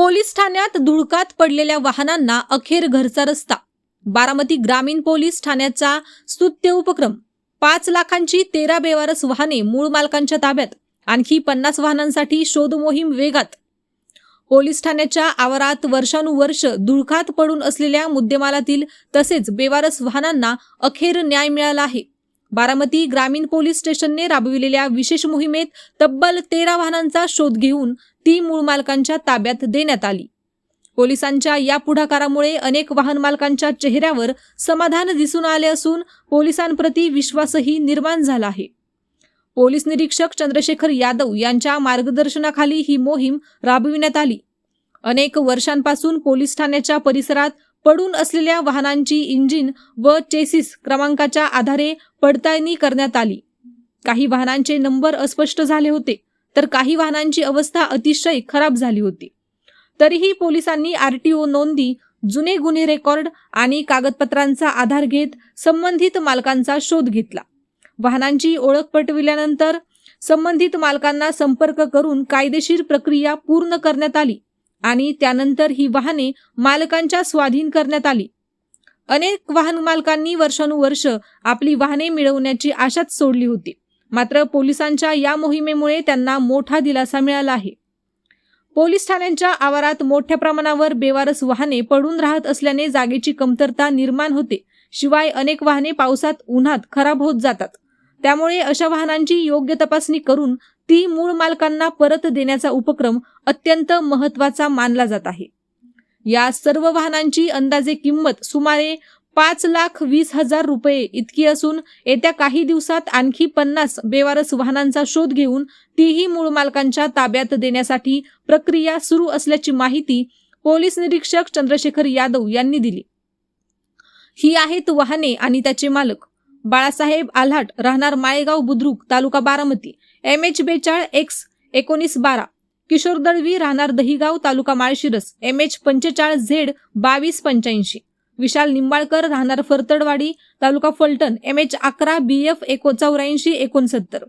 Police ठाण्यात धुळकात पडलेल्या वाहनांना अखेर घरचा रस्ता. बारामती ग्रामीण पोलीस ठाण्याचा स्तुत्य उपक्रम. 5 लाखांची 13 बेवारस वाहने मूळ मालकांच्या ताब्यात. आणखी 50 वाहनांसाठी शोध मोहीम वेगात. पोलीस ठाण्याच्या आवारात वर्षानुवर्ष धुळकात पडून असलेल्या मुद्देमालातील तसेच बेवारस वाहनांना अखेर न्याय मिळाला आहे. बारामती ग्रामीण पोलीस स्टेशनने राबविलेल्या विशेष मोहिमेत तब्बल 13 वाहनांचा शोध घेऊन ती मूळ मालकांच्या ताब्यात देण्यात आली. पोलिसांच्या या पुढाकारामुळे अनेक वाहन मालकांच्या चेहऱ्यावर समाधान दिसून आले असून पोलिसांप्रती विश्वासही निर्माण झाला आहे. पोलीस निरीक्षक चंद्रशेखर यादव यांच्या मार्गदर्शनाखाली ही मोहीम राबविण्यात आली. अनेक वर्षांपासून पोलीस ठाण्याच्या परिसरात पडून असलेल्या वाहनांची इंजिन व चेसिस क्रमांकाच्या आधारे पडताळणी करण्यात आली. काही वाहनांचे नंबर अस्पष्ट झाले होते, तर काही वाहनांची अवस्था अतिशय खराब झाली होती. तरीही पोलिसांनी आरटीओ नोंदी, जुने गुन्हे रेकॉर्ड आणि कागदपत्रांचा आधार घेत संबंधित मालकांचा शोध घेतला. वाहनांची ओळख पटविल्यानंतर संबंधित मालकांना संपर्क करून कायदेशीर प्रक्रिया पूर्ण करण्यात आली आणि त्यानंतर ही वाहने मालकांच्या स्वाधीन करण्यात आली. अनेक वाहन मालकांनी वर्षानुवर्ष आपली वाहने मिळवण्याची आशाच सोडली होती. मात्र पोलिसांच्या या मोहिमेमुळे त्यांना मोठा दिलासा मिळाला आहे. पोलीस ठाण्यांच्या आवारात मोठ्या प्रमाणावर बेवारस वाहने पडून राहत असल्याने जागेची कमतरता निर्माण होते. शिवाय अनेक वाहने पावसात, उन्हात खराब होत जातात. त्यामुळे अशा वाहनांची योग्य तपासणी करून ती मूळ मालकांना परत देण्याचा उपक्रम अत्यंत महत्त्वाचा मानला जात आहे. या सर्व वाहनांची अंदाजे किंमत सुमारे 5,20,000 रुपये इतकी असून येत्या काही दिवसात आणखी 50 बेवारस वाहनांचा शोध घेऊन तीही मूळ मालकांच्या ताब्यात देण्यासाठी प्रक्रिया सुरू असल्याची माहिती पोलीस निरीक्षक चंद्रशेखर यादव यांनी दिली. ही आहेत वाहने आणि त्याचे मालक. बाळासाहेब आल्हाट, राहणार माळेगाव बुद्रुक, तालुका बारामती, MH42X1912. किशोर दळवी, राहणार दहिगाव, तालुका माळशिरस, MH45Z2285. विशाल निंबाळकर, राहणार फरतडवाडी, तालुका फलटण, MH11BF8469.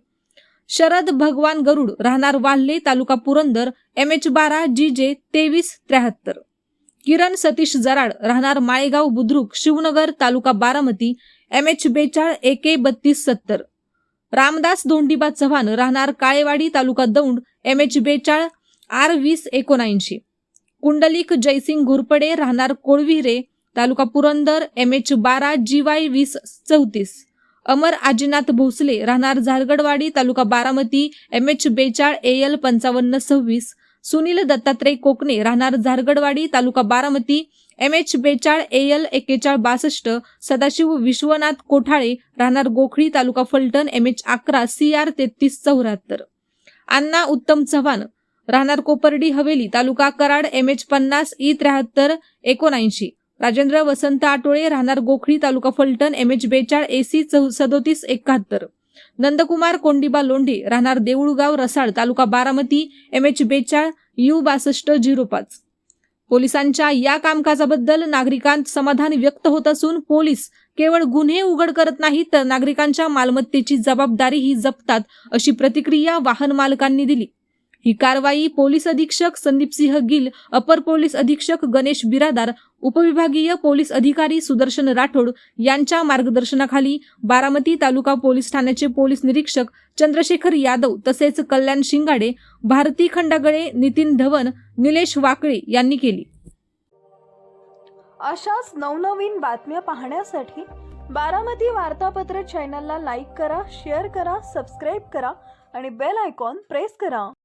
शरद भगवान गरुड, राहणार वाल्हे, तालुका पुरंदर, MH12GJ2373. किरण सतीश जराड, राहणार माळेगाव बुद्रुक, शिवनगर, तालुका बारामती, MH42AK3270. रामदास धोंडीबा चव्हाण, राहणार काळेवाडी, तालुका दौंड, MH42R2079. कुंडलिक जयसिंग घोरपडे, राहणार कोळविरे, तालुका पुरंदर, MH12GY2034. अमर आजीनाथ भोसले, राहणार झारगडवाडी, तालुका बारामती, MH42AL5526. सुनील दत्तात्रय कोकणे, राहणार झारगडवाडी, तालुका बारामती, MH42AL4162. सदाशिव विश्वनाथ कोठाळे, राहणार गोखळी, तालुका फलटण, MH11CR3374. अण्णा उत्तम चव्हाण, राहणार कोपर्डी हवेली, तालुका कराड, MH50E7379. राजेंद्र वसंत आटोळे, राहणार गोखळी, तालुका फलटण, MH42AC3771. नंदकुमार कोंडिबा लोंढे, राहणार देऊळगाव रसाळ, तालुका बारामती, MH42U6205. पोलिसांच्या या कामकाजाबद्दल नागरिकांत समाधान व्यक्त होत असून पोलीस केवळ गुन्हे उघड करत नाहीत, तर नागरिकांच्या मालमत्तेची जबाबदारीही जपतात, अशी प्रतिक्रिया वाहन मालकांनी दिली. ही कारवाई पोलीस अधीक्षक संदीपसिंह गिल, अपर पोलीस अधीक्षक गणेश बिरादार, उपविभागीय पोलीस अधिकारी सुदर्शन राठोड यांच्या मार्गदर्शनाखाली बारामती तालुका पोलीस ठाण्याचे पोलीस निरीक्षक चंद्रशेखर यादव तसेच कल्याण शिंगाडे, भारती खंडागळे, नितीन धवन, निलेश वाकळे यांनी केली. अशाच नवनवीन बातम्या पाहण्यासाठी बारामती वार्तापत्र चॅनलला लाईक करा, शेअर करा, सबस्क्राईब करा आणि बेल आयकॉन प्रेस करा.